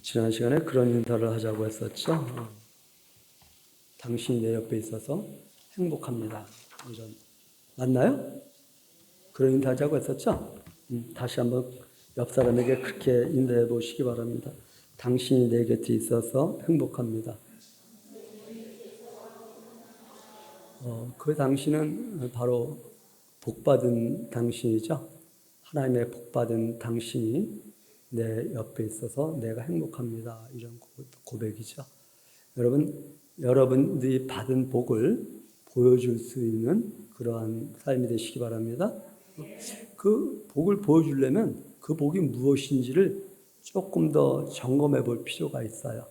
지난 시간에 그런 인사를 하자고 했었죠. 당신이 내 옆에 있어서 행복합니다. 이런 맞나요? 그런 인사 하자고 했었죠. 다시 한번 옆 사람에게 그렇게 인사해 보시기 바랍니다. 당신이 내 곁에 있어서 행복합니다. 그 당신은 바로 복받은 당신이죠. 하나님의 복받은 당신이 내 옆에 있어서 내가 행복합니다. 이런 고백이죠. 여러분들이 받은 복을 보여줄 수 있는 그러한 삶이 되시기 바랍니다. 그 복을 보여주려면 그 복이 무엇인지를 조금 더 점검해 볼 필요가 있어요.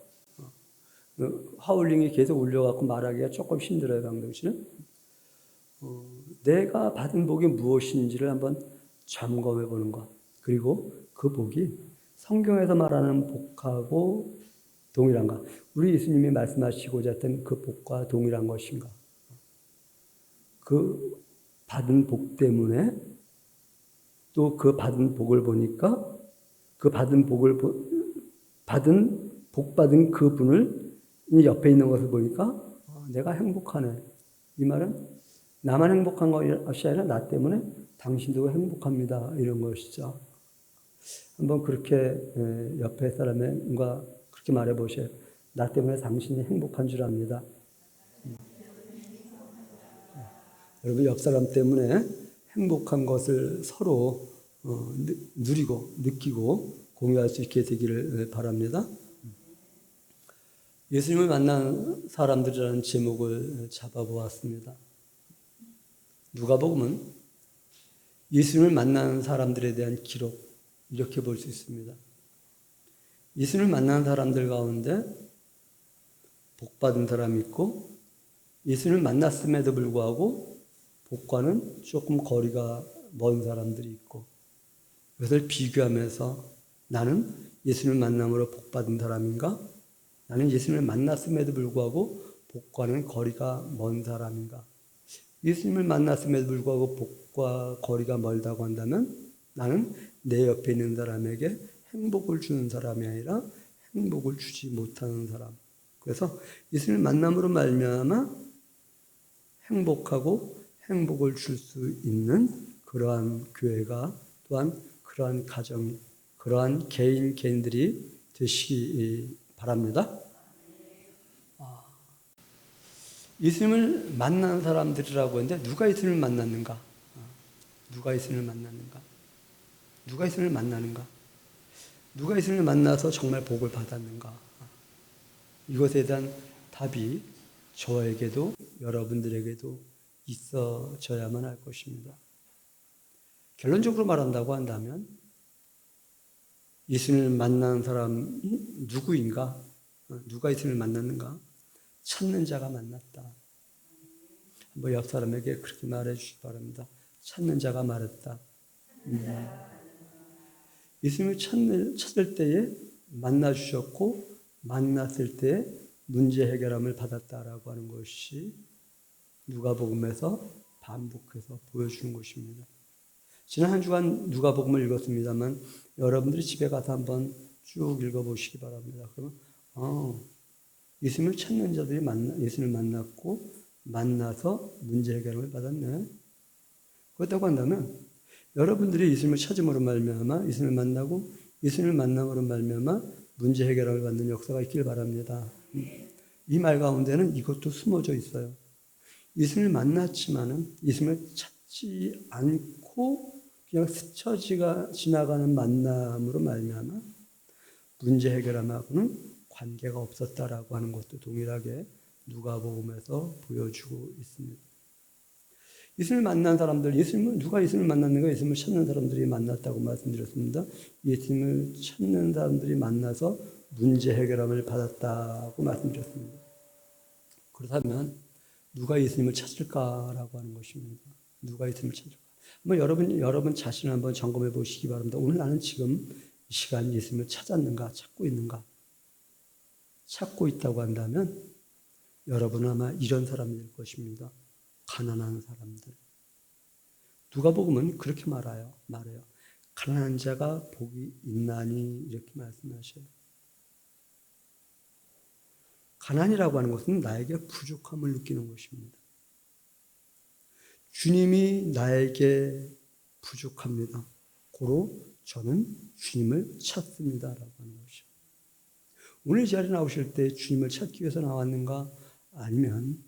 하울링이 계속 울려갖고 말하기가 조금 힘들어요, 강동 씨는. 내가 받은 복이 무엇인지를 한번 점검해 보는 것. 그리고 그 복이 성경에서 말하는 복하고 동일한가? 우리 예수님이 말씀하시고자 했던 그 복과 동일한 것인가? 그 받은 복 때문에 또 그 받은 복을 보니까 그 복 받은 그 분을 옆에 있는 것을 보니까 내가 행복하네. 이 말은 나만 행복한 것이 아니라 나 때문에 당신도 행복합니다. 이런 것이죠. 한번 그렇게 옆에 사람과 그렇게 말해 보세요. 나 때문에 당신이 행복한 줄 압니다. 여러분 옆 사람 때문에 행복한 것을 서로 누리고 느끼고 공유할 수 있게 되기를 바랍니다. 예수님을 만난 사람들이라는 제목을 잡아보았습니다. 누가복음은 예수님을 만난 사람들에 대한 기록 이렇게 볼 수 있습니다. 예수님을 만난 사람들 가운데 복받은 사람이 있고 예수님을 만났음에도 불구하고 복과는 조금 거리가 먼 사람들이 있고 이것을 비교하면서 나는 예수님을 만남으로 복받은 사람인가? 나는 예수님을 만났음에도 불구하고 복과는 거리가 먼 사람인가? 예수님을 만났음에도 불구하고 복과 거리가 멀다고 한다면 나는 내 옆에 있는 사람에게 행복을 주는 사람이 아니라 행복을 주지 못하는 사람. 그래서 예수님을 만남으로 말미암아 행복하고 행복을 줄 수 있는 그러한 교회가 또한 그러한 가정이 그러한 개인들이 되시기 바랍니다. 예수님을 만난 사람들이라고 했는데 누가 예수님을 만났는가? 누가 예수님을 만났는가? 누가 예수님을 만나는가? 누가 예수님을 만나서 정말 복을 받았는가? 이것에 대한 답이 저에게도 여러분들에게도 있어져야만 할 것입니다. 결론적으로 말한다고 한다면 예수님을 만난 사람이 누구인가? 누가 예수님을 만났는가? 찾는 자가 만났다. 한번 옆 사람에게 그렇게 말해 주시기 바랍니다. 찾는 자가 말했다. 예수님을 찾을 때에 만나 주셨고 만났을 때에 문제 해결함을 받았다라고 하는 것이 누가복음에서 반복해서 보여주는 것입니다. 지난 한 주간 누가복음을 읽었습니다만 여러분들이 집에 가서 한번 쭉 읽어보시기 바랍니다. 그러면 예수님을 찾는 자들이 예수님을 만났고 만나서 문제 해결을 받았네. 그렇다고 한다면 여러분들이 예수님을 찾음으로 말미암아 예수님을 만나고 예수님을 만남으로 말미암아 문제 해결을 받는 역사가 있길 바랍니다. 이 말 가운데는 이것도 숨어져 있어요. 예수님을 만났지만은 예수님을 찾지 않고 그냥 스쳐 지나가는 만남으로 말미암아 문제 해결함하고는 관계가 없었다라고 하는 것도 동일하게 누가복음에서 보여주고 있습니다. 예수님을 만난 사람들, 누가 예수님을 만났는가? 예수님을 찾는 사람들이 만났다고 말씀드렸습니다. 예수님을 찾는 사람들이 만나서 문제 해결함을 받았다고 말씀드렸습니다. 그렇다면 누가 예수님을 찾을까라고 하는 것입니다. 누가 예수님을 찾을까? 한번 여러분 자신을 한번 점검해 보시기 바랍니다. 오늘 나는 지금 이 시간 예수님을 찾았는가? 찾고 있는가? 찾고 있다고 한다면 여러분은 아마 이런 사람일 것입니다. 가난한 사람들. 누가복음은 그렇게 말해요. 가난한 자가 복이 있나니 이렇게 말씀하셔요. 가난이라고 하는 것은 나에게 부족함을 느끼는 것입니다. 주님이 나에게 부족합니다. 고로 저는 주님을 찾습니다라고 하는 것이죠. 오늘 이 자리에 나오실 때 주님을 찾기 위해서 나왔는가? 아니면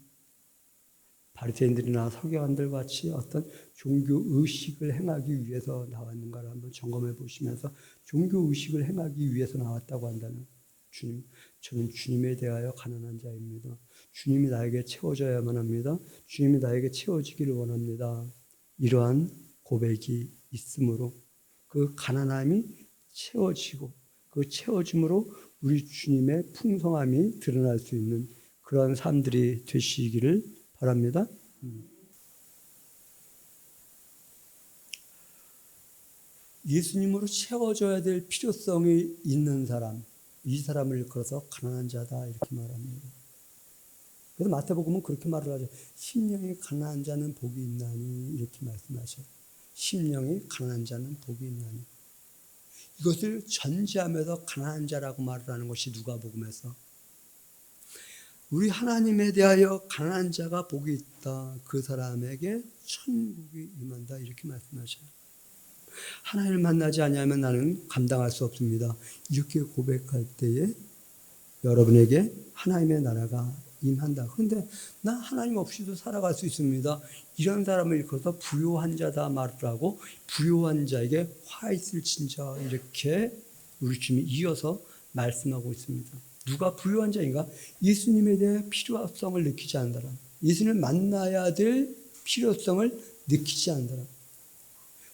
바리새인들이나 서기관들 같이 어떤 종교 의식을 행하기 위해서 나왔는가를 한번 점검해 보시면서 종교 의식을 행하기 위해서 나왔다고 한다면 주님, 저는 주님에 대하여 가난한 자입니다. 주님이 나에게 채워져야만 합니다. 주님이 나에게 채워지기를 원합니다. 이러한 고백이 있으므로 그 가난함이 채워지고 그 채워짐으로 우리 주님의 풍성함이 드러날 수 있는 그러한 삶들이 되시기를 바랍니다. 예수님으로 채워져야 될 필요성이 있는 사람, 이 사람을 일컬어서 가난한 자다 이렇게 말합니다. 그래서 마태복음은 그렇게 말을 하죠. 심령이 가난한 자는 복이 있나니 이렇게 말씀하셔요. 심령이 가난한 자는 복이 있나니. 이것을 전제하면서 가난한 자라고 말을 하는 것이 누가복음에서 우리 하나님에 대하여 가난한 자가 복이 있다. 그 사람에게 천국이 임한다. 이렇게 말씀하셔요. 하나님을 만나지 않으면 나는 감당할 수 없습니다. 이렇게 고백할 때에 여러분에게 하나님의 나라가 임한다. 그런데 나 하나님 없이도 살아갈 수 있습니다. 이런 사람을 일컬어서 부요한 자다 말을 하고 부요한 자에게 화 있을진저 이렇게 우리 주님이 이어서 말씀하고 있습니다. 누가 부요한 자인가? 예수님에 대해 필요성을 느끼지 않는 사람. 예수님을 만나야 될 필요성을 느끼지 않는 사람.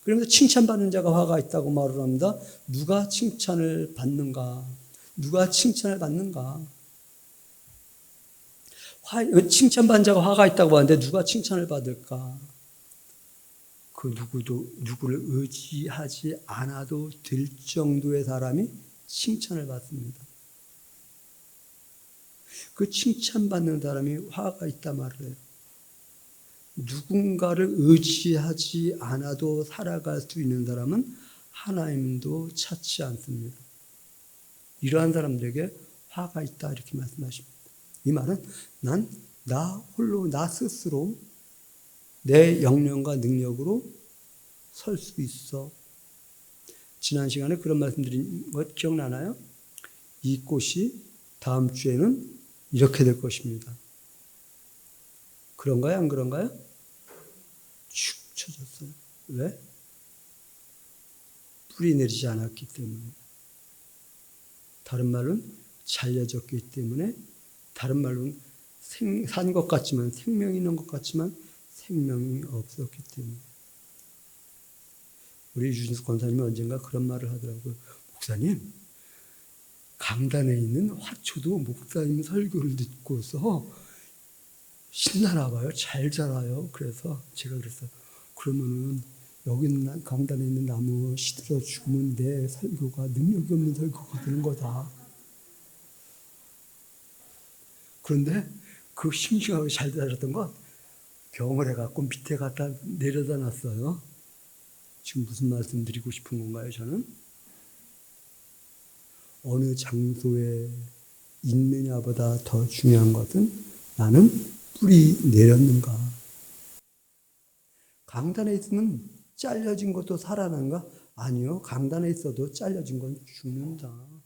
그러면서 칭찬받는 자가 화가 있다고 말을 합니다. 누가 칭찬을 받는가? 누가 칭찬을 받는가? 칭찬받는 자가 화가 있다고 하는데 누가 칭찬을 받을까? 그 누구를 의지하지 않아도 될 정도의 사람이 칭찬을 받습니다. 그 칭찬받는 사람이 화가 있다 말을 해요. 누군가를 의지하지 않아도 살아갈 수 있는 사람은 하나님도 찾지 않습니다. 이러한 사람들에게 화가 있다 이렇게 말씀하십니다. 이 말은 나 홀로 나 스스로 내 역량과 능력으로 설 수 있어. 지난 시간에 그런 말씀드린 것 기억나나요? 이 꽃이 다음 주에는 이렇게 될 것입니다. 그런가요? 안 그런가요? 축 쳐졌어요. 왜? 뿌리 내리지 않았기 때문에. 다른 말로는 잘려졌기 때문에, 다른 말로는 산 것 같지만, 생명이 있는 것 같지만 생명이 없었기 때문에. 우리 유진숙 권사님이 언젠가 그런 말을 하더라고요. 목사님, 강단에 있는 화초도 목사님 설교를 듣고서 신나나 봐요. 잘 자라요. 그래서 제가 그랬어요. 그러면은 여기 있는 강단에 있는 나무 시들어 죽으면 내 설교가 능력이 없는 설교가 되는 거다. 그런데 그 싱싱하게 잘 자랐던 것 병을 해갖고 밑에 갖다 내려다 놨어요. 지금 무슨 말씀 드리고 싶은 건가요? 저는 어느 장소에 있느냐보다 더 중요한 것은 나는 뿌리 내렸는가. 강단에 있으면 잘려진 것도 살아나는가? 아니요. 강단에 있어도 잘려진 건 죽는다.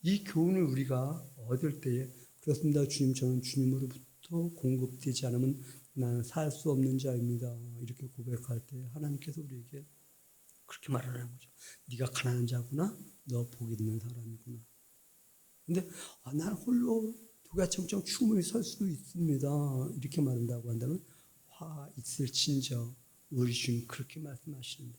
이 교훈을 우리가 얻을 때에 그렇습니다. 주님, 저는 주님으로부터 공급되지 않으면 나는 살 수 없는 자입니다. 이렇게 고백할 때 하나님께서 우리에게 그렇게 말하는 거죠. 네가 가난한 자구나. 너 복 있는 사람이구나. 근데 난 홀로 도가청청 충분히 설 수 있습니다. 이렇게 말한다고 한다면 화 있을진저 우리 주님 그렇게 말씀하시는데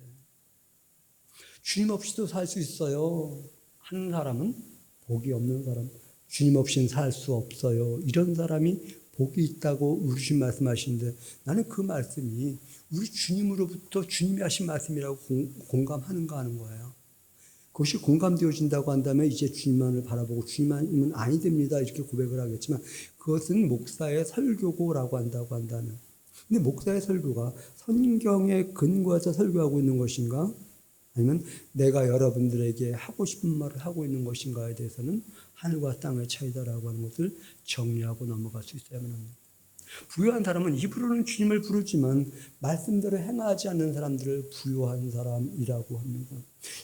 주님 없이도 살 수 있어요. 한 사람은 복이 없는 사람, 주님 없이는 살 수 없어요. 이런 사람이 복이 있다고 우리 주님 말씀하시는데 나는 그 말씀이 우리 주님으로부터 주님이 하신 말씀이라고 공감하는가 하는 거예요. 그것이 공감되어진다고 한다면 이제 주님만을 바라보고 주님만은 아니 됩니다. 이렇게 고백을 하겠지만 그것은 목사의 설교고라고 한다고 한다면 근데 목사의 설교가 성경에 근거해서 설교하고 있는 것인가? 아니면 내가 여러분들에게 하고 싶은 말을 하고 있는 것인가에 대해서는 하늘과 땅의 차이다라고 하는 것을 정리하고 넘어갈 수 있어야만 합니다. 부유한 사람은 입으로는 주님을 부르지만 말씀대로 행하지 않는 사람들을 부유한 사람이라고 합니다.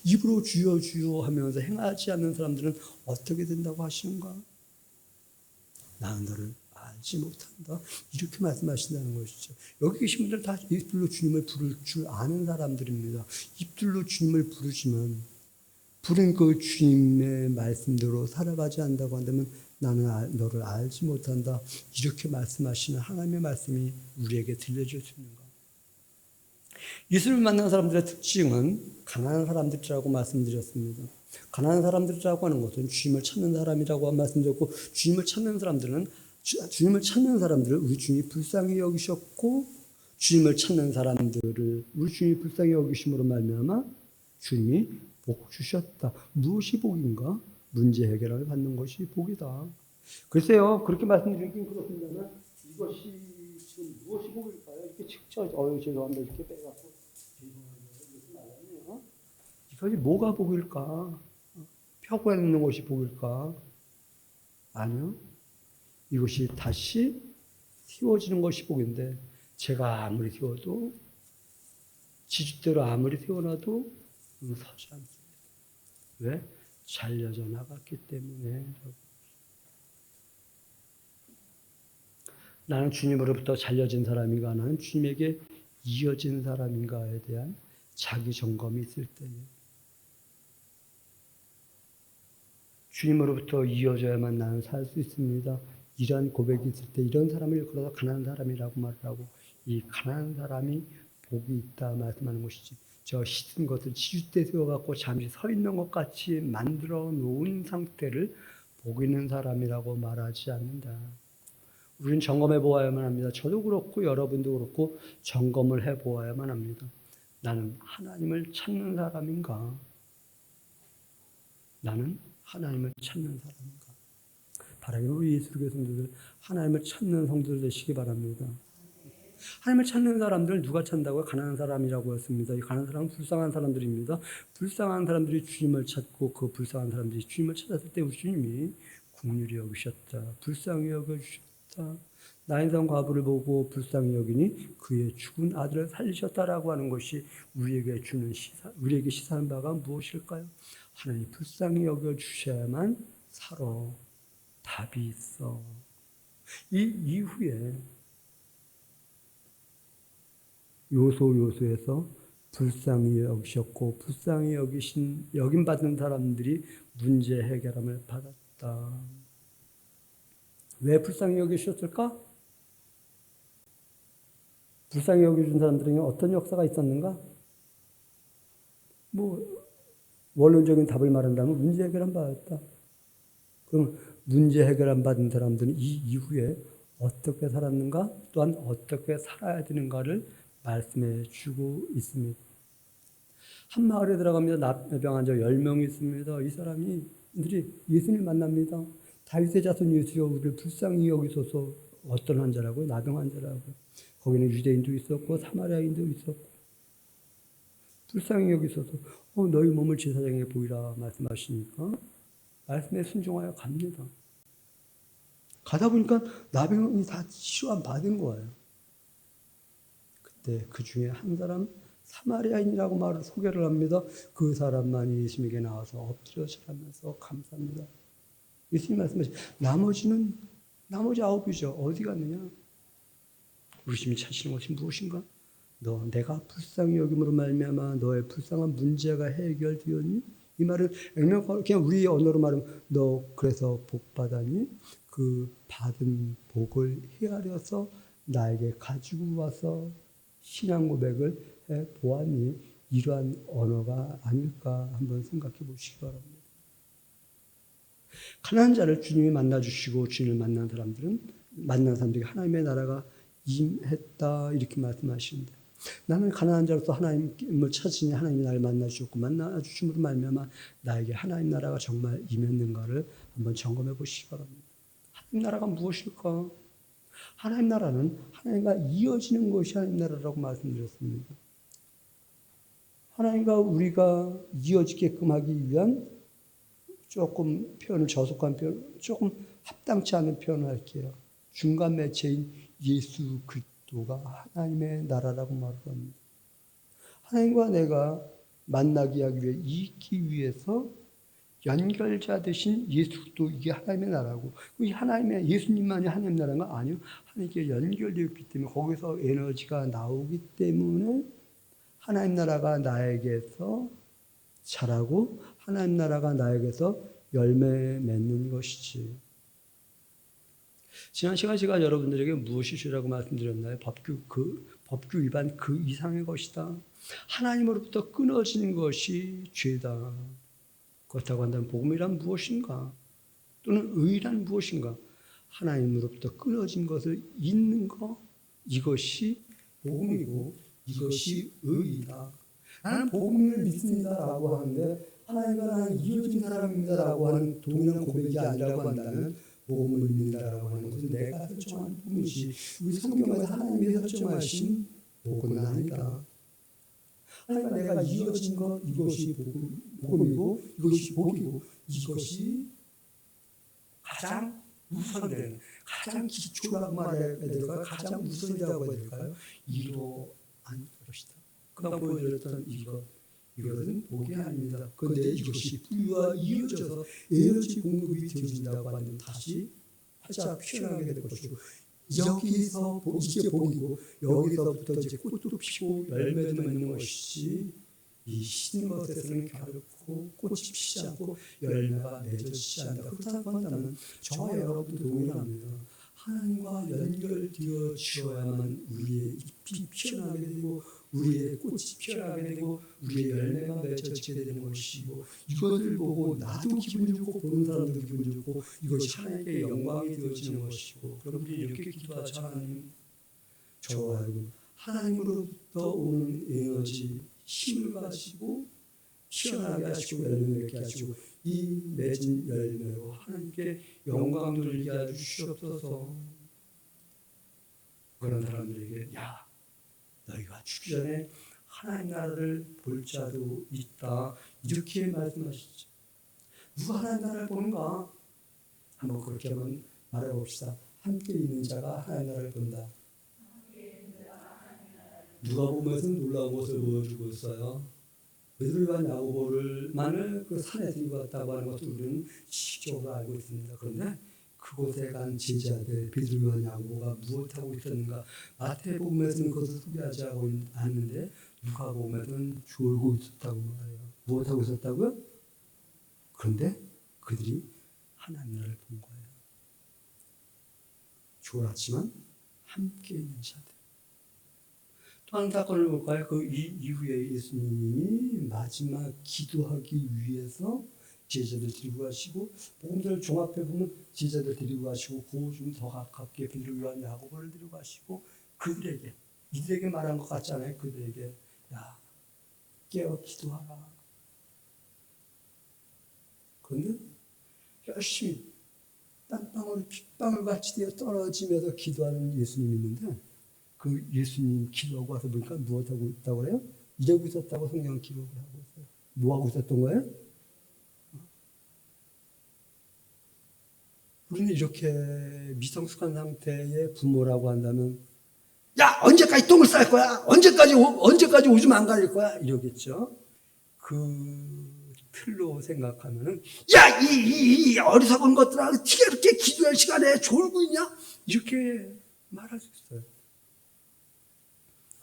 입으로 주여 주여 하면서 행하지 않는 사람들은 어떻게 된다고 하시는가? 나는 너를 알지 못한다. 이렇게 말씀하신다는 것이죠. 여기 계신 분들 다 입들로 주님을 부를 줄 아는 사람들입니다. 입들로 주님을 부르지만 부른 그 주님의 말씀대로 살아가지 않는다고 한다면 나는 너를 알지 못한다. 이렇게 말씀하시는 하나님의 말씀이 우리에게 들려질 수 있는가? 예수를 만난 사람들의 특징은 가난한 사람들이라고 말씀드렸습니다. 가난한 사람들이라고 하는 것은 주님을 찾는 사람이라고 말씀드렸고, 주님을 찾는 사람들은 우리 주님이 불쌍히 여기셨고, 주님을 찾는 사람들을 우리 주님이 불쌍히 여기심으로 말미암아 주님이 복 주셨다. 무엇이 복인가? 문제 해결을 받는 것이 복이다. 글쎄요, 그렇게 말씀드리긴 그렇습니다만 이것이 지금 무엇이 복일까요? 이렇게 직접 죄송합니다. 이렇게 빼갖고 죄송합니다. 이것이 뭐가 복일까? 펴고 있는 것이 복일까? 아니요. 이것이 다시 세워지는 것이 복인데 제가 아무리 세워도 지주대로 아무리 세워놔도 서지 않습니다. 왜? 잘려져 나갔기 때문에. 나는 주님으로부터 잘려진 사람인가, 나는 주님에게 이어진 사람인가에 대한 자기 점검이 있을 때에 주님으로부터 이어져야만 나는 살 수 있습니다. 이러한 고백이 있을 때 이런 사람을 일컬어서 가난한 사람이라고 말을 하고, 이 가난한 사람이 복이 있다 말씀하는 것이지, 저 씻은 것을 지주대 세워갖고 잠시 서 있는 것 같이 만들어 놓은 상태를 복 있는 사람이라고 말하지 않는다. 우리는 점검해 보아야만 합니다. 저도 그렇고 여러분도 그렇고 점검을 해 보아야만 합니다. 나는 하나님을 찾는 사람인가? 나는 하나님을 찾는 사람인가? 바라기는 우리 예수교회 성도들 하나님을 찾는 성도들 되시기 바랍니다. 하나님을 찾는 사람들 누가 찾는다고요? 가난한 사람이라고 했습니다. 이 가난한 사람은 불쌍한 사람들입니다. 불쌍한 사람들이 주님을 찾고 그 불쌍한 사람들이 주님을 찾았을 때 우리 주님이 긍휼히 여기셨다. 불쌍히 여겨주셨다. 나인산 과부를 보고 불쌍히 여기니 그의 죽은 아들을 살리셨다라고 하는 것이 우리에게 시사하는 바가 무엇일까요? 하나님 불쌍히 여겨주셔야만 살아. 답이 있어. 이 이후에 요소에서 불쌍히 여기셨고 불쌍히 여김받는 사람들이 문제 해결함을 받았다. 왜 불쌍히 여기셨을까? 불쌍히 여겨준 사람들에게 어떤 역사가 있었는가? 원론적인 답을 말한다면 문제 해결함 받았다. 그럼 문제 해결함 받은 사람들은 이 이후에 어떻게 살았는가? 또한 어떻게 살아야 되는가를 말씀해 주고 있습니다. 한 마을에 들어갑니다. 나병 환자 10명이 있습니다. 이 사람들이 예수님을 만납니다. 다윗의 자손 예수여 우리를 불쌍히 여기소서. 어떤 환자라고요? 나병 환자라고요. 거기는 유대인도 있었고 사마리아인도 있었고 불쌍히 여기소서. 너희 몸을 제사장에게 보이라 말씀하시니까 말씀에 순종하여 갑니다. 가다 보니까 나병이 다 치료함 받은 거예요. 그때 그 중에 한 사람 사마리아인이라고 말을 소개를 합니다. 그 사람만이 예수님에게 나와서 엎드려 절하면서 감사합니다. 예수님 말씀하신 나머지 9이죠. 어디 갔느냐? 우리 주님이 찾으시는 것이 무엇인가? 내가 불쌍히 여김으로 말미암아 너의 불쌍한 문제가 해결되었니? 이 말은 그냥 우리 언어로 말하면 너 그래서 복 받았니? 그 받은 복을 헤아려서 나에게 가지고 와서 신앙 고백을 해 보았니? 이러한 언어가 아닐까 한번 생각해 보시기 바랍니다. 가난한 자를 주님이 만나주시고 주님을 만난 사람들에게 하나님의 나라가 임했다 이렇게 말씀하시는데, 나는 가난한 자로서 하나님을 찾으니 하나님이 나를 만나주셨고 만나주심으로 말미암아 나에게 하나님 나라가 정말 임했는가를 한번 점검해 보시기 바랍니다. 하나님 나라가 무엇일까? 하나님 나라는 하나님과 이어지는 것이 하나님 나라라고 말씀드렸습니다. 하나님과 우리가 이어지게끔 하기 위한 조금 표현을 저속한 표현, 조금 합당치 않은 표현을 할게요. 중간 매체인 예수 그리스도가 하나님의 나라라고 말합니다. 하나님과 내가 만나게 하기 위해 있기 위해서 연결자 되신 예수 그리스도, 이게 하나님의 나라고, 이 하나님의 예수님만이 하나님의 나라가 아니요, 하나님께 연결되어 있기 때문에 거기서 에너지가 나오기 때문에 하나님 나라가 나에게서 자라고 하나님 나라가 나에게서 열매 맺는 것이지. 지난 시간 제가 여러분들에게 무엇이 죄라고 말씀드렸나요? 법규 위반 그 이상의 것이다. 하나님으로부터 끊어진 것이 죄다. 그렇다고 한다면 복음이란 무엇인가? 또는 의란 무엇인가? 하나님으로부터 끊어진 것을 잇는 것, 이것이 복음이고 이것이 의이다. 나는 복음을 믿습니다라고 하는데 하나님과 나는 이어진 사람입니다라고 하는 동일한 고백이 아니라고 한다면 복음을 믿는다라고 하는 것은 내가 설정한 복음이지 우리 성경에서 하나님이 설정하신 복음은 아니다. 하나님과 내가 이어진 것, 이것이 복음이고 이것이 복이고 이것이 가장 우선된, 가장 기초라고 말해야 될까요? 가장 우선이라고 해야 될까요? 이러한 것이다. 그가 보여드렸던 이것은 복이 아닙니다. 그런데 이것이 뿌리와 이어져서 에너지 공급이 되어진다고 하면 다시 활짝 피어나게 될 것이고, 여기서 이게 복이고 여기서부터 이제 꽃도 피고 열매도 맺는 것이지, 이 신 것에서는 결코 꽃이 피지 않고 열매가 맺어지지 않는다. 그렇다고 한다면 저와 여러분도 동일합니다. 하나님과 연결되어져야만 우리의 잎이 피어나게 되고 우리의 꽃이 피어나게 되고 우리의 열매가 맺어지게 되는 것이고, 이것을 보고 나도 기분이 좋고 보는 사람도 기분이 좋고 이것이 하나님께 영광이 되어지는 것이고, 그런데 이렇게 기도하지 하나님, 저와 하나님으로부터 오는 에너지, 힘을 가지고 피어나게 하시고 열매 맺게 하시고 이 맺은 열매로 하나님께 영광 돌리게 해주시옵소서. 그런 사람들에게 야, 너희가 죽기 전에 하나님 나라를 볼 자도 있다, 이렇게 말씀하시죠. 누가 하나님 나라를 보는가? 한번 그렇게 한번 말해봅시다. 함께 있는 자가 하나님 나라를 본다. 누가복음에서는 놀라운 것을 보여주고 있어요. 베드로와 야고보를만을 그 산에 들고 갔다고 하는 것도 우리는 시적으로 알고 있습니다. 그런데 그곳에 간 제자들 베드로와 야고보가 무엇하고 있었는가? 마태복음에서는 그것을 소개하지 않는데 누가복음에서는 졸고 있었다고 말해요. 무엇하고 있었다고요? 그런데 그들이 하나님 나라를 본 거예요. 졸았지만 함께 있는 자들. 또 한 사건을 볼까요? 그 이후에 예수님이 마지막 기도하기 위해서 제자들 데리고 가시고, 복음서를 종합해 보면 제자들 데리고 가시고 그 좀 더 가깝게 베드로와 야고보를 데리고 가시고 이들에게 말한 것 같잖아요. 그들에게 야, 깨어 기도하라. 그런데 열심히 땀방울 핏방울 같이 되어 떨어지면서 기도하는 예수님이 있는데, 그 예수님 기도하고 와서 보니까 무엇하고 있다고 그래요? 이러고 있었다고 성경 기록을 하고 있어요. 뭐하고 있었던 거예요? 우리는 이렇게 미성숙한 상태의 부모라고 한다면 야, 언제까지 똥을 쌀 거야? 언제까지 오줌 안 갈릴 거야? 이러겠죠. 그 틀로 생각하면은 야, 이 어리석은 것들아, 어떻게 이렇게 기도할 시간에 졸고 있냐? 이렇게 말할 수 있어요.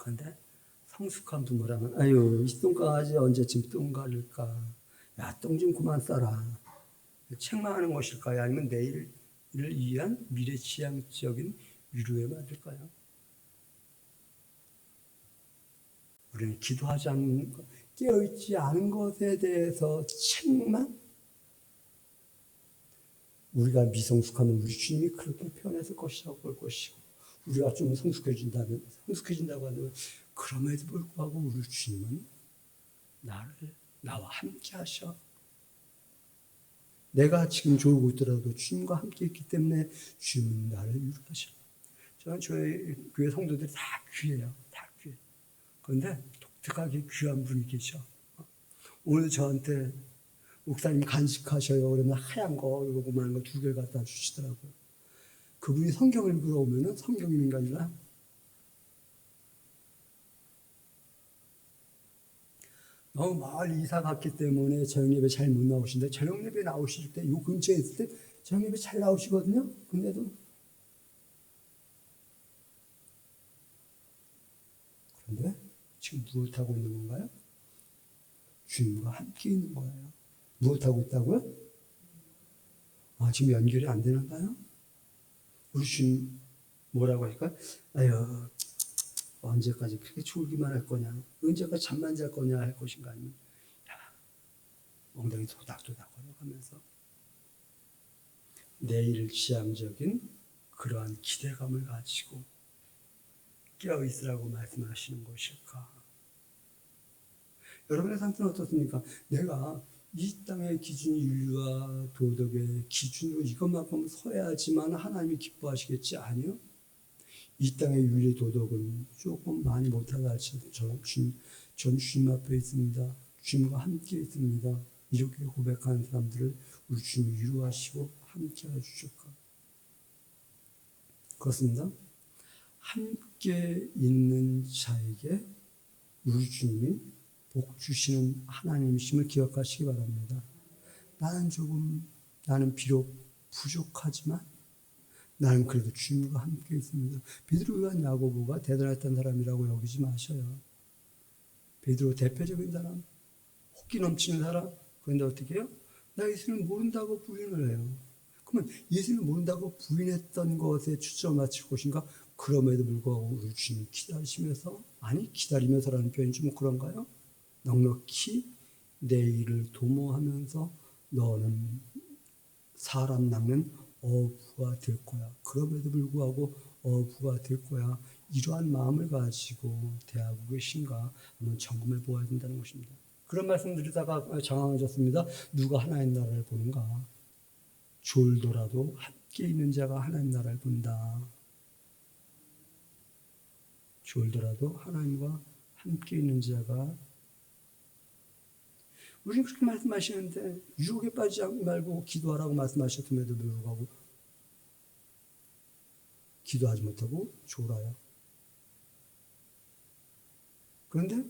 그런데 성숙한 부모라면 아유, 이 똥강아지 언제쯤 똥 갈릴까? 야, 똥 좀 그만 싸라. 책망하는 것일까요? 아니면 내일을 위한 미래지향적인 위로에 만들까요? 우리는 기도하지 않는 것, 깨어있지 않은 것에 대해서 책망? 우리가 미성숙하면 우리 주님이 그렇게 표현했을 것이라고 볼 것이고, 우리가 좀 성숙해진다고 하면 그럼에도 불구하고 우리 주님은 나와 함께 하셔. 내가 지금 졸고 있더라도 주님과 함께 있기 때문에 주님은 나를 위로하셔. 저는 저희 교회 성도들이 다 귀해요. 다 귀해. 그런데 독특하게 귀한 분이 계셔. 오늘 저한테 목사님 간식하셔요. 그러면 하얀 거, 요거만 거 2개를 갖다 주시더라고요. 그분이 성경을 읽으러 오면은 성경 읽는 게 아니라 너무 멀리 이사 갔기 때문에 저녁 예배 잘 못 나오시는데 저녁 예배 나오실 때 요 근처에 있을 때 저녁 예배 잘 나오시거든요. 근데도 그런데 지금 무엇하고 있는 건가요? 주님과 함께 있는 거예요. 무엇하고 있다고요? 지금 연결이 안 되는가요? 우리 주님 뭐라고 할까? 아유, 언제까지 그렇게 졸기만 할 거냐? 언제까지 잠만 잘 거냐 할 것인가? 아니면 엉덩이 도닥도닥 걸어가면서 내일 지향적인 그러한 기대감을 가지고 깨어있으라고 말씀하시는 것일까? 여러분의 상태는 어떻습니까? 내가 이 땅의 기준이 윤리와 도덕의 기준으로 이것만큼 서야지만 하나님이 기뻐하시겠지? 아니요. 이 땅의 윤리 도덕은 조금 많이 못하다 할지라도 전 주님 앞에 있습니다. 주님과 함께 있습니다. 이렇게 고백하는 사람들을 우리 주님이 위로하시고 함께 해주실까? 그렇습니다. 함께 있는 자에게 우리 주님이 복 주시는 하나님이심을 기억하시기 바랍니다. 나는 비록 부족하지만 나는 그래도 주님과 함께 있습니다. 베드로와 야고보가 대단했던 사람이라고 여기지 마셔요. 베드로 대표적인 사람, 혹기 넘치는 사람. 그런데 어떻게 해요? 나 예수를 모른다고 부인을 해요. 그러면 예수를 모른다고 부인했던 것에 초점을 맞출 것인가? 그럼에도 불구하고 우리 주님 기다리시면서, 아니 기다리면서라는 표현이 좀 그런가요? 넉넉히 내 일을 도모하면서 너는 사람 낚는 어부가 될 거야. 그럼에도 불구하고 어부가 될 거야. 이러한 마음을 가지고 대하고 계신가 한번 점검해 보아야 된다는 것입니다. 그런 말씀 드리다가 장황해졌습니다. 누가 하나님 나라를 보는가? 졸더라도 함께 있는 자가 하나님 나라를 본다. 졸더라도 하나님과 함께 있는 자가, 우리는 그렇게 말씀하시는데 유혹에 빠지지 말고 기도하라고 말씀하셨음에도 불구하고 기도하지 못하고 졸아요. 그런데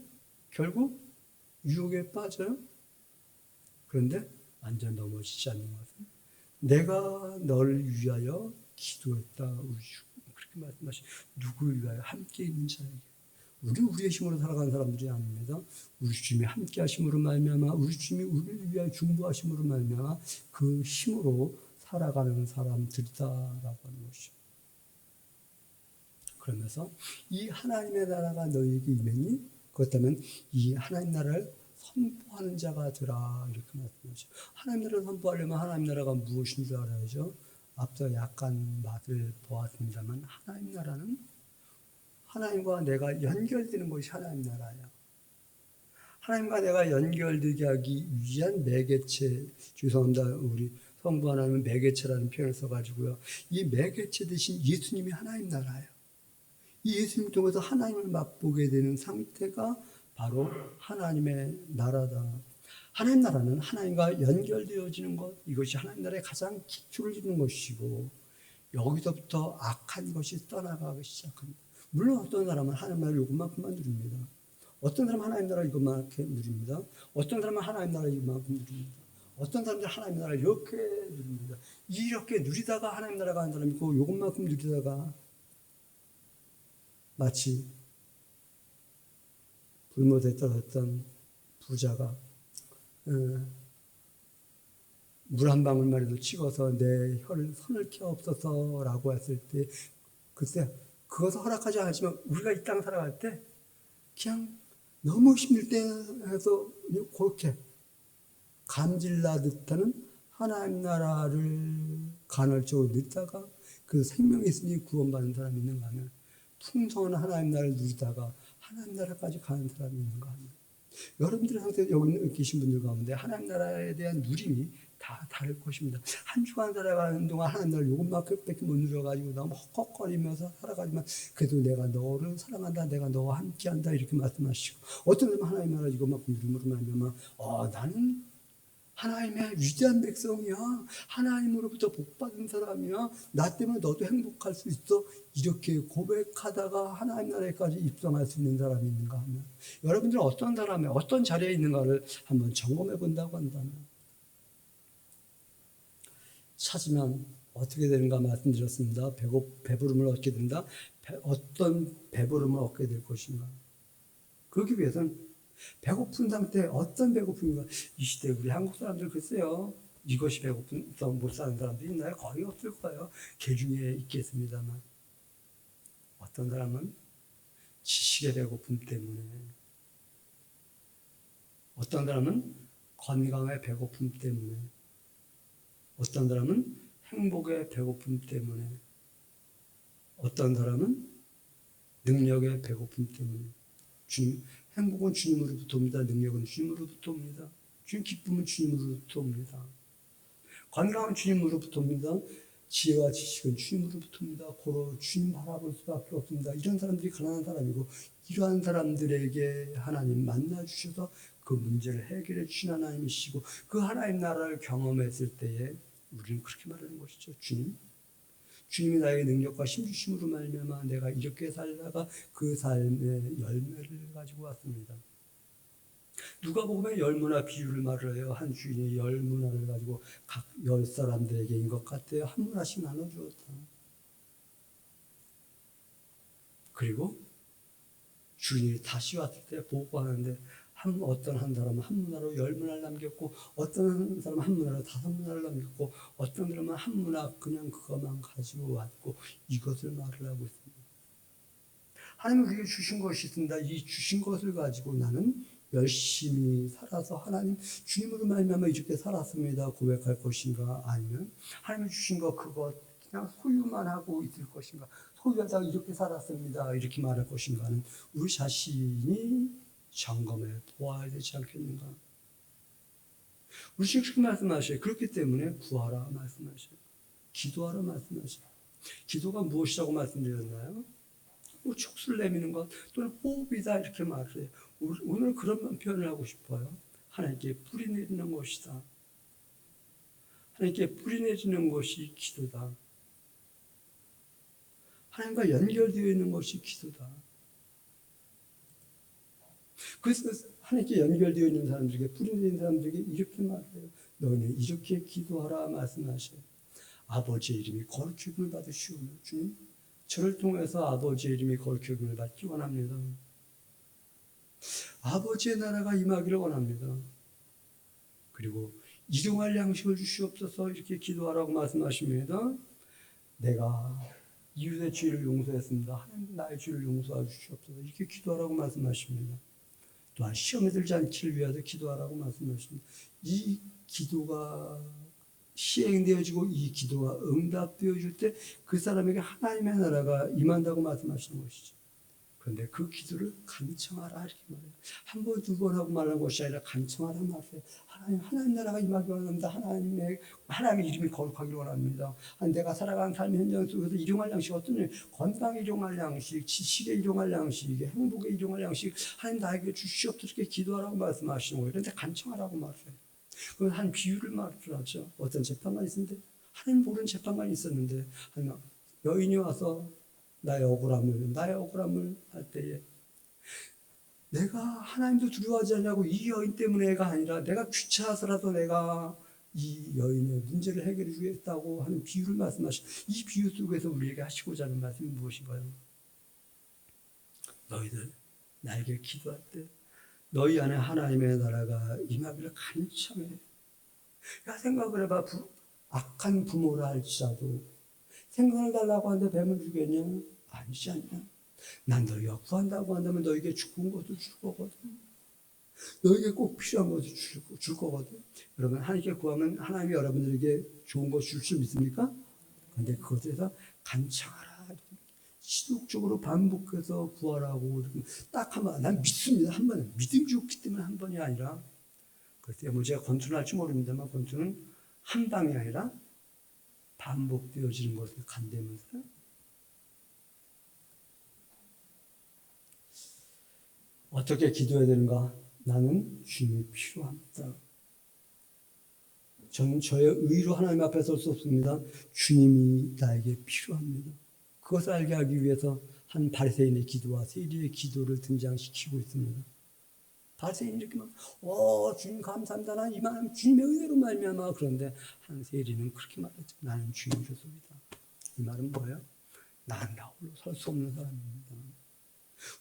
결국 유혹에 빠져요. 그런데 완전 넘어지지 않는 것은 내가 너를 위하여 기도했다. 그렇게 말씀하시. 누구를 위하여? 함께 있는 자에게. 우리의 힘으로 살아가는 사람들이 아닙니다. 우리 주님이 함께 하심으로 말미암아, 우리 주님이 우리를 위하여 중보하심으로 말미암아 그 힘으로 살아가는 사람들이다라고 하는 것이죠. 그러면서 이 하나님의 나라가 너희에게 임했니? 그렇다면 이 하나님 나라를 선포하는 자가 되라, 이렇게 말씀하죠. 하나님 나라를 선포하려면 하나님 나라가 무엇인 줄 알아야죠. 앞서 약간 맛을 보았습니다만 하나님 나라는 하나님과 내가 연결되는 것이 하나님 나라예요. 하나님과 내가 연결되게 하기 위한 매개체, 죄송합니다. 우리 성부 하나님은 매개체라는 표현을 써가지고요. 이 매개체 대신 예수님이 하나님 나라예요. 이 예수님 통해서 하나님을 맛보게 되는 상태가 바로 하나님의 나라다. 하나님 나라는 하나님과 연결되어지는 것, 이것이 하나님 나라의 가장 기초를 짓는 것이고, 여기서부터 악한 것이 떠나가기 시작합니다. 물론 어떤 사람은 하나님 나라 이것만큼만 누립니다. 어떤 사람은 하나님 나라 이것만큼 누립니다. 어떤 사람은 하나님 나라 이것만큼 누립니다. 어떤 사람들은 하나님 나라 이렇게 누립니다. 이렇게 누리다가 하나님 나라가 한 사람이 있고, 이것만큼 누리다가 마치 불못에 떨어졌던 부자가 물 한 방울만이라도 찍어서 내 혀를 손을 켜없어서 라고 했을 때, 글쎄 그것을 허락하지 않지만 우리가 이 땅 살아갈 때 그냥 너무 힘들 때 해서 그렇게 감질나듯 하는 하나님 나라를 간헐적으로 누리다가 그 생명이 있으니 구원받는 사람이 있는가 하면, 풍성한 하나님 나라를 누리다가 하나님 나라까지 가는 사람이 있는가 하면, 여러분들의 상태에 여기 계신 분들 가운데 하나님 나라에 대한 누림이 다 다를 것입니다. 한 주간 살아가는 동안 하나님 나를 요것만큼밖에 못 누려가지고 너무 헉헉거리면서 살아가지만 그래도 내가 너를 사랑한다, 내가 너와 함께한다 이렇게 말씀하시고, 어떤 사람은 하나님 나라 이것만큼 누림으로 말미암아 나는 하나님의 위대한 백성이야, 하나님으로부터 복받은 사람이야, 나 때문에 너도 행복할 수 있어, 이렇게 고백하다가 하나님 나라에까지 입성할 수 있는 사람이 있는가 하면, 여러분들은 어떤 사람의 어떤 자리에 있는가를 한번 점검해 본다고 한다면, 찾으면 어떻게 되는가 말씀드렸습니다. 배부름을 얻게 된다. 어떤 배부름을 얻게 될 것인가. 그러기 위해서는 배고픈 상태, 어떤 배고픔인가. 이 시대 우리 한국 사람들 글쎄요, 이것이 배고픈서 못 사는 사람들이 있나요? 거의 없을 거예요. 개 중에 있겠습니다만, 어떤 사람은 지식의 배고픔 때문에, 어떤 사람은 건강의 배고픔 때문에, 어떤 사람은 행복의 배고픔 때문에, 어떤 사람은 능력의 배고픔 때문에. 행복은 주님으로부터 옵니다. 능력은 주님으로부터 옵니다. 기쁨은 주님으로부터 옵니다. 건강은 주님으로부터 옵니다. 지혜와 지식은 주님으로부터 옵니다. 고로 주님 바라볼 수밖에 없습니다. 이런 사람들이 가난한 사람이고, 이러한 사람들에게 하나님 만나주셔서 그 문제를 해결해 주신 하나님이시고, 그 하나님 나라를 경험했을 때에 우리는 그렇게 말하는 것이죠. 주님이 나에게 능력과 힘 주심으로 말미암아 내가 이렇게 살다가 그 삶의 열매를 가지고 왔습니다. 누가복음에 열무나 비유를 말해요. 한 주인이 열무나를 가지고 각 10사람들에게인 것 같아요. 한 문화씩 나눠주었다. 그리고 주인이 다시 왔을 때 보고하는데, 어떤 한 사람은 한 문화로 10문화를 남겼고, 어떤 사람은 한 문화로 5문화를 남겼고, 어떤 사람은 한 문화 그냥 그것만 가지고 왔고, 이것을 말을 하고 있습니다. 하나님은 우리에게 주신 것이 있습니다. 이 주신 것을 가지고 나는 열심히 살아서 하나님 주님으로 말미암아 이렇게 살았습니다 고백할 것인가, 아니면 하나님이 주신 것 그것 그냥 소유만 하고 있을 것인가, 소유하다가 이렇게 살았습니다 이렇게 말할 것인가는 우리 자신이 점검해 보아야 되지 않겠는가. 우리 지금 말씀하셔요. 그렇기 때문에 구하라 말씀하셔요. 기도하라 말씀하셔요. 기도가 무엇이라고 말씀드렸나요? 뭐 촉수를 내미는 것 또는 호흡이다 이렇게 말을 해요. 오늘 그런 표현을 하고 싶어요. 하나님께 뿌리 내리는 것이다. 하나님께 뿌리 내리는 것이 기도다. 하나님과 연결되어 있는 것이 기도다. 그래서 하나님께 연결되어 있는 사람들에게, 뿌리 내리는 사람들에게 이렇게 말해요. 너희는 이렇게 기도하라 말씀하셔요. 아버지의 이름이 거룩히 여김을 받으시오며, 주님 저를 통해서 아버지의 이름이 거룩히 여김을 받기 원합니다. 아버지의 나라가 임하기를 원합니다. 그리고 일용할 양식을 주시옵소서 이렇게 기도하라고 말씀하십니다. 내가 이웃의 죄를 용서했습니다. 하나님 나의 죄를 용서해 주시옵소서 이렇게 기도하라고 말씀하십니다. 또한 시험에 들지 않기를 위하여 기도하라고 말씀하십니다. 이 기도가 시행되어지고 이 기도가 응답되어질 때 그 사람에게 하나님의 나라가 임한다고 말씀하시는 것이죠. 그런데 그 기도를 간청하라 이렇게 말해요. 한 번, 두 번 하고 말하는 것이 아니라 간청하라 말해요. 하나님 나라가 임하기 원합니다. 하나님의 이름이 거룩하기를 원합니다. 내가 살아가는 삶의 현장 속에서 일용할 양식, 어떤 건강에 일용할 양식, 지식에 일용할 양식, 행복에 일용할 양식 하나님 나에게 주시옵소서 이렇게 기도하라고 말씀하시는 거예요. 그런데 간청하라고 말해요. 그건 한 비유를 말하죠. 어떤 재판관이 있었는데, 하나님 모르는 재판관이 있었는데, 여인이 와서 나의 억울함을 할 때에, 내가 하나님도 두려워하지 않냐고 이 여인 때문에가 아니라 내가 귀찮아서라도 내가 이 여인의 문제를 해결해 주겠다고 하는 비유를 말씀하시죠. 이 비유 속에서 우리에게 하시고자 하는 말씀이 무엇인가요? 너희들 나에게 기도할 때 너희 안에 하나님의 나라가 임하기를 간청해. 야, 생각을 해봐. 악한 부모라 할지라도 생선을 달라고 하는데 뱀을 주겠냐? 아니지 않냐? 난 너희가 구한다고 한다면 너희에게 좋은 것을 줄 거거든. 너희에게 꼭 필요한 것을 줄 거거든. 여러분, 하나님께 구하면 하나님이 여러분들에게 좋은 것을 줄 수 믿습니까? 그런데 그것에 대해서 간청하라. 지속적으로 반복해서 구하라고. 딱 한 번, 난 믿습니다. 한 번. 믿음이 좋기 때문에 한 번이 아니라. 그때 뭐 제가 권투는 할지 모릅니다만, 권투는 한 방이 아니라 반복되어지는 것을 간대면서요. 어떻게 기도해야 되는가? 나는 주님이 필요합니다. 저는 저의 의로 하나님 앞에 설 수 없습니다. 주님이 나에게 필요합니다. 그것을 알게 하기 위해서 한 바리새인의 기도와 세리의 기도를 등장시키고 있습니다. 바리새인이 이렇게 막 주님 감사합니다. 난 이만 주님의 은혜로 말미암아. 그런데 한 세리는 그렇게 말했죠. 나는 주님 조소이다. 이 말은 뭐예요? 나는 나 홀로 설 수 없는 사람입니다.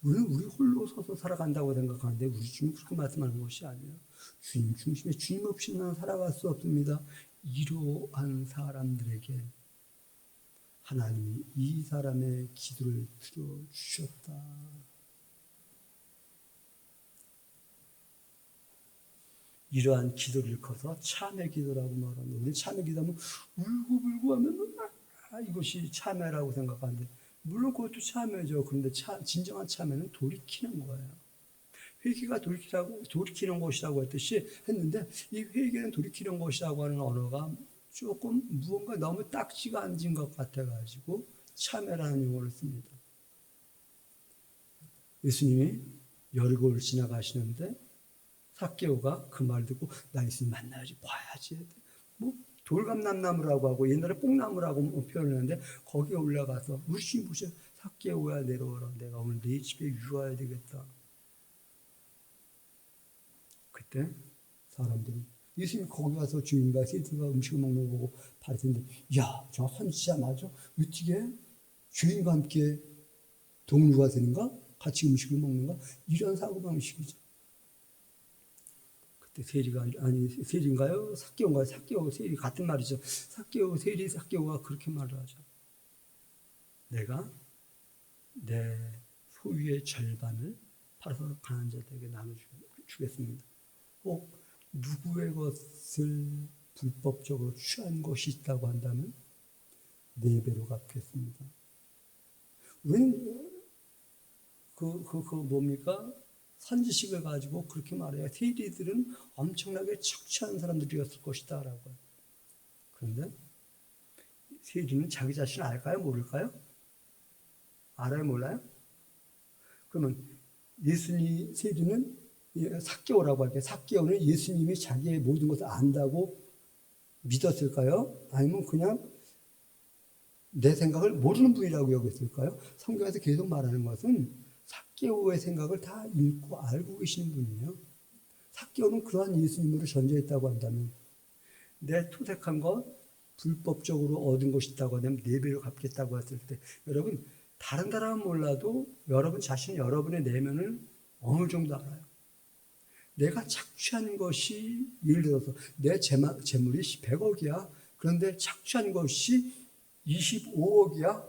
우리는 우리 홀로 서서 살아간다고 생각하는데 우리 주님 그렇게 말씀하는 것이 아니에요. 주님 중심에 주님 없이 나는 살아갈 수 없습니다. 이러한 사람들에게 하나님이 이 사람의 기도를 들어주셨다. 이러한 기도를 커서 참회 기도라고 말합니다. 우리 참회 기도하면 울고불고 하면 이것이 참회라고 생각하는데 물론 그것도 참회죠. 그런데 진정한 참회는 돌이키는 거예요. 회개가 돌이키는 것이라고 했는데 이 회개는 돌이키는 것이라고 하는 언어가 조금 무언가 너무 딱지가 앉은 것 같아가지고 참회라는 용어를 씁니다. 예수님이 여리고를 지나가시는데 삭개오가 그 말 듣고 나 예수님 만나야지 봐야지. 뭐 돌감람나무라고 하고 옛날에 뽕나무라고 표현했는데 거기에 올라가서 우리 주님 보셔 삭개오야 내려오라. 내가 오늘 네 집에 유하야 되겠다. 그때 사람들이 예수님이 거기 가서 주인과 세리가 음식을 먹는 거 보고 바리새인들 야, 저 선지자 맞아? 어떻게 주인과 함께 동료가 되는가? 같이 음식을 먹는가? 이런 사고방식이죠. 그때 세리인가요? 삭개오인가요? 삭개오, 세리 같은 말이죠. 삭개오, 세리, 삭개오가 그렇게 말을 하죠. 내가 내 소유의 절반을 팔아서 가난한 자들에게 나눠주겠습니다. 꼭 누구의 것을 불법적으로 취한 것이 있다고 한다면 4배로 갚겠습니다. 우리는 뭡니까? 선지식을 가지고 그렇게 말해요. 세리들은 엄청나게 착취하는 사람들이었을 것이다 라고 해요. 그런데 세리는 자기 자신을 알까요? 모를까요? 알아요? 몰라요? 그러면 세리는 삭개오라고 할게요. 삭개오는 예수님이 자기의 모든 것을 안다고 믿었을까요? 아니면 그냥 내 생각을 모르는 분이라고 여겼을까요? 성경에서 계속 말하는 것은 삭개오의 생각을 다 읽고 알고 계시는 분이에요. 삭개오는 그러한 예수님으로 전제했다고 한다면 내 토색한 것, 불법적으로 얻은 것이 있다고 하면 4배로 갚겠다고 했을 때 여러분 다른 사람은 몰라도 여러분 자신 여러분의 내면을 어느 정도 알아요. 내가 착취한 것이 예를 들어서 내 재물이 100억이야. 그런데 착취한 것이 25억이야.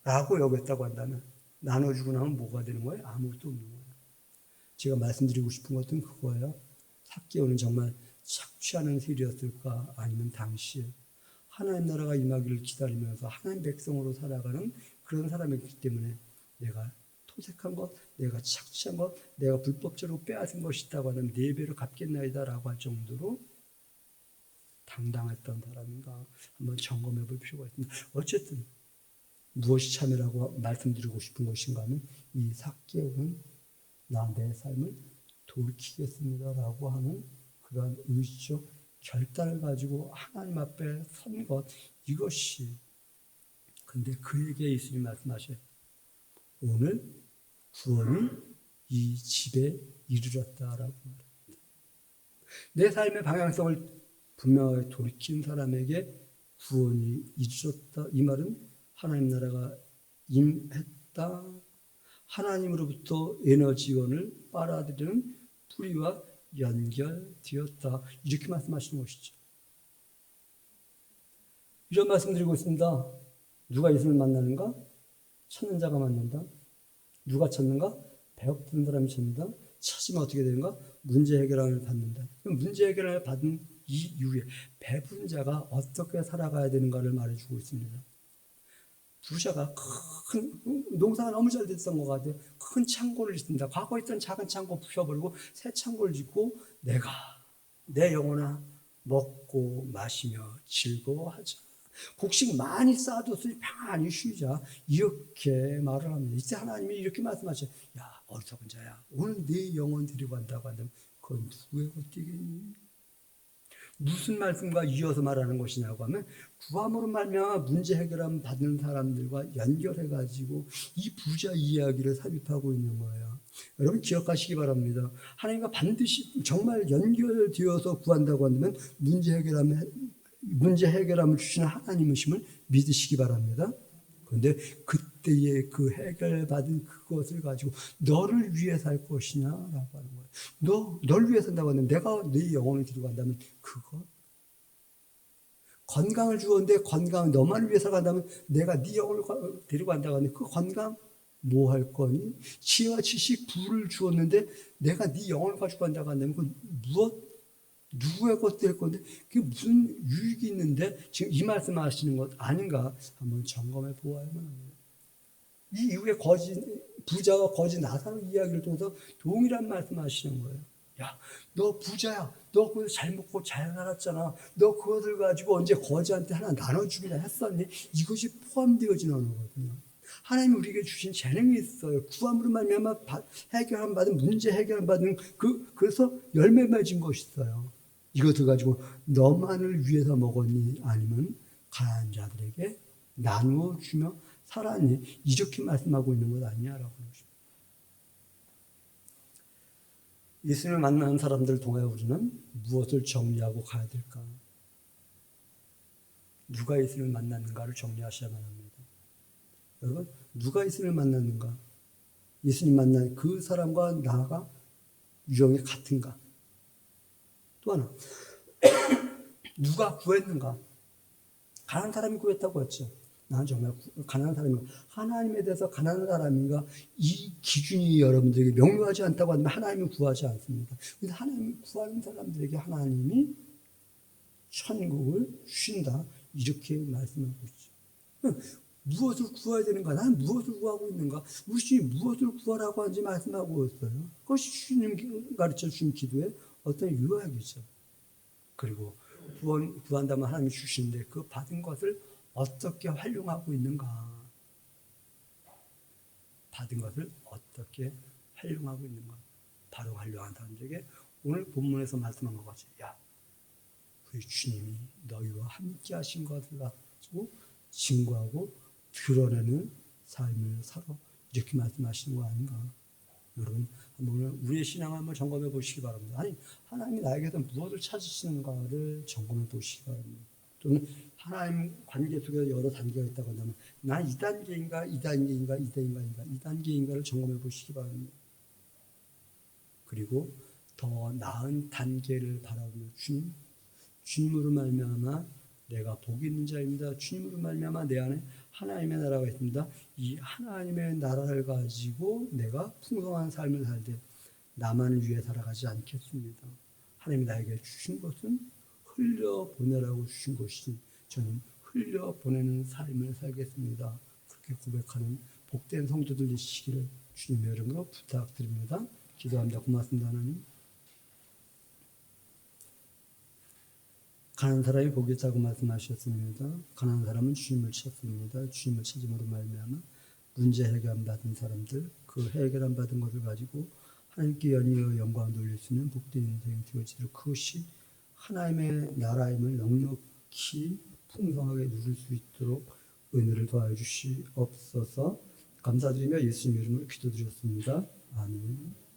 라고 여겼다고 한다면 나눠주고 나면 뭐가 되는 거예요? 아무것도 없는 거예요. 제가 말씀드리고 싶은 것은 그거예요. 삭개오는 정말 착취하는 세리였을까? 아니면 당시에 하나님 나라가 임하기를 기다리면서 하나님 백성으로 살아가는 그런 사람이기 때문에 내가 토색한 것, 내가 착취한 것, 내가 불법적으로 빼앗은 것이 있다고 하면 4배로 갚겠나이다 라고 할 정도로 당당했던 사람인가 한번 점검해 볼 필요가 있습니다. 어쨌든 무엇이 참회라고 말씀드리고 싶은 것인가 하면 이 삭개오는 내 삶을 돌이키겠습니다 라고 하는 그러한 의지적 결단을 가지고 하나님 앞에 선 것, 이것이 근데 그에게 예수님 말씀하셔요. 오늘 구원이 이 집에 이르렀다라고 말합니다. 내 삶의 방향성을 분명하게 돌이킨 사람에게 구원이 이르렀다. 이 말은 하나님 나라가 임했다. 하나님으로부터 에너지원을 빨아들이는 뿌리와 연결되었다. 이렇게 말씀하시는 것이죠. 이런 말씀 드리고 있습니다. 누가 예수를 만나는가? 찾는 자가 만난다. 누가 찾는가? 배고픈 사람이 찾는다. 찾으면 어떻게 되는가? 문제 해결을 받는다. 그럼 문제 해결을 받은 이후에 배부른 자가 어떻게 살아가야 되는가를 말해주고 있습니다. 부자가 큰 농사가 너무 잘 됐던 것 같아요. 큰 창고를 짓습니다. 과거에 있던 작은 창고 부셔버리고 새 창고를 짓고 내가 내 영혼아 먹고 마시며 즐거워하자. 곡식 많이 쌓아뒀으니 평안히 쉬자. 이렇게 말을 합니다. 이때 하나님이 이렇게 말씀하셔요. 야, 어리석은 자야. 오늘 네 영혼 데리고 간다고 한다면 그건 누구의 것이겠니? 무슨 말씀과 이어서 말하는 것이냐고 하면 구함으로 말미암아 문제 해결함 받는 사람들과 연결해가지고 이 부자 이야기를 삽입하고 있는 거예요. 여러분 기억하시기 바랍니다. 하나님과 반드시 정말 연결되어서 구한다고 한다면 문제 해결함을 주시는 하나님이심을 믿으시기 바랍니다. 그런데 그때의 그 해결받은 그것을 가지고 너를 위해 살 것이냐라고 하는 거예요. 널 위해 산다고 하면 내가 네 영혼을 데리고 간다면 그것. 건강을 주었는데 건강을 너만을 위해서 간다면 내가 네 영혼을 데리고 간다고 하면 그 건강 뭐 할 거니? 지혜와 지식 부를 주었는데 내가 네 영혼을 가지고 간다고 한다면 그 무엇? 누구의 것 될 건데 그게 무슨 유익이 있는데 지금 이 말씀하시는 것 아닌가 한번 점검해 보아야만 합니다. 이 이후에 부자와 거지 나사로 이야기를 통해서 동일한 말씀하시는 거예요. 야, 너 부자야. 너 그거 잘 먹고 잘 살았잖아. 너 그것을 가지고 언제 거지한테 하나 나눠주기나 했었니? 이것이 포함되어진 언어거든요. 하나님이 우리에게 주신 재능이 있어요. 구함으로 말미암아 해결함 받은 문제 해결함 받은 그래서 열매 맺은 것이 있어요. 이것을 가지고 너만을 위해서 먹었니? 아니면 가난한 자들에게 나누어 주며 살았니? 이렇게 말씀하고 있는 것 아니냐라고 하는 것입니다. 예수님을 만나는 사람들을 통해 우리는 무엇을 정리하고 가야 될까? 누가 예수님을 만났는가를 정리하셔야만 합니다. 여러분, 누가 예수님을 만났는가? 예수님 만난 그 사람과 나가 유형이 같은가? 또 하나, 누가 구했는가? 가난한 사람이 구했다고 했죠. 나는 정말 가난한 사람인가? 하나님에 대해서 가난한 사람인가? 이 기준이 여러분들에게 명료하지 않다고 하면 하나님은 구하지 않습니다. 근데 하나님을 구하는 사람들에게 하나님이 천국을 주신다. 이렇게 말씀하고 있죠. 무엇을 구해야 되는가? 나는 무엇을 구하고 있는가? 우리 주님이 무엇을 구하라고 하는지 말씀하고 있어요. 그것이 주님 가르쳐 주신 기도의 어떤 요약이죠. 그리고 구한다면 하나님이 주시는데 그 받은 것을 어떻게 활용하고 있는가? 받은 것을 어떻게 활용하고 있는가? 바로 활용한 사람들에게 오늘 본문에서 말씀한 것 같이 야, 우리 주님이 너희와 함께 하신 것을 가지고 증거하고 드러내는 삶을 살아. 이렇게 말씀하시는 거 아닌가? 여러분, 한번 우리의 신앙을 한번 점검해 보시기 바랍니다. 아니, 하나님이 나에게서 무엇을 찾으시는가를 점검해 보시기 바랍니다. 또는 하나님 관계 속에 여러 단계가 있다고 한다면 난 2단계인가, 2단계인가, 2단계인가, 2단계인가를 점검해 보시기 바랍니다. 그리고 더 나은 단계를 바라보며 주님으로 말미암아 내가 복이 있는 자입니다. 주님으로 말미암아 내 안에 하나님의 나라가 있습니다. 이 하나님의 나라를 가지고 내가 풍성한 삶을 살 때 나만을 위해 살아가지 않겠습니다. 하나님이 나에게 주신 것은 흘려보내라고 주신 것이니 저는 흘려보내는 삶을 살겠습니다. 그렇게 고백하는 복된 성도들 되시기를 주님의 이름으로 부탁드립니다. 기도합니다. 고맙습니다. 하나님. 가난한 사람이 복이 있다고 말씀하셨습니다. 가난한 사람은 주님을 찾습니다. 주님을 찾음으로 말미암아 문제 해결 받은 사람들, 그 해결 받은 것을 가지고 하나님께 연이어 영광을 돌릴 수 있는 복된 인생이 되어지도록 그것이 하나님의 나라임을 넉넉히 풍성하게 누릴 수 있도록 은혜를 더하여 주시옵소서. 감사드리며 예수님 이름으로 기도드렸습니다. 아멘.